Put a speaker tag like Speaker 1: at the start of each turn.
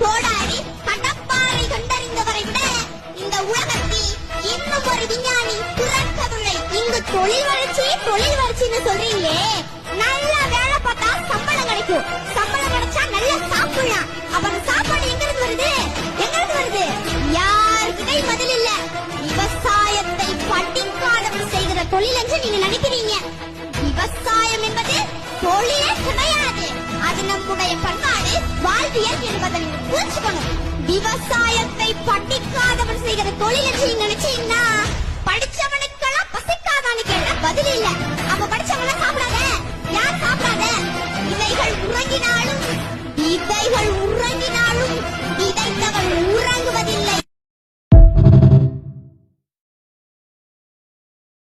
Speaker 1: போடாடி கடப்பாறை கண்டறிந்தவரை விட இந்த உலகத்தில் இன்னும் ஒரு விஞ்ஞானி பிறக்கவில்லை. இங்கு தொழில் வளர்ச்சின்னு சொல்றீங்களே, நல்லா வேலை பார்த்தா சம்பளம் கிடைக்கும். சம்பளம் கிடைச்சா நல்லா சாப்பிடலாம். அப்புறம் சாப்பாடு எங்க இருந்து வருது? யாருக்கிட்டையும் பதில் இல்ல. விவசாயத்தை படிக்காதவன் செய்கிற தொழில் என்று நீங்க நினைக்கிறீங்க. விவசாயம் என்பது தொழிலே கிடையாது. அது நம்முடைய பண்பாடு, வாழ்வியல் என்பதை புரிஞ்சுக்கணும். விவசாயத்தை படிக்காதவன் செய்கிற தொழில் என்று நீங்க நினைச்சீங்கன்னா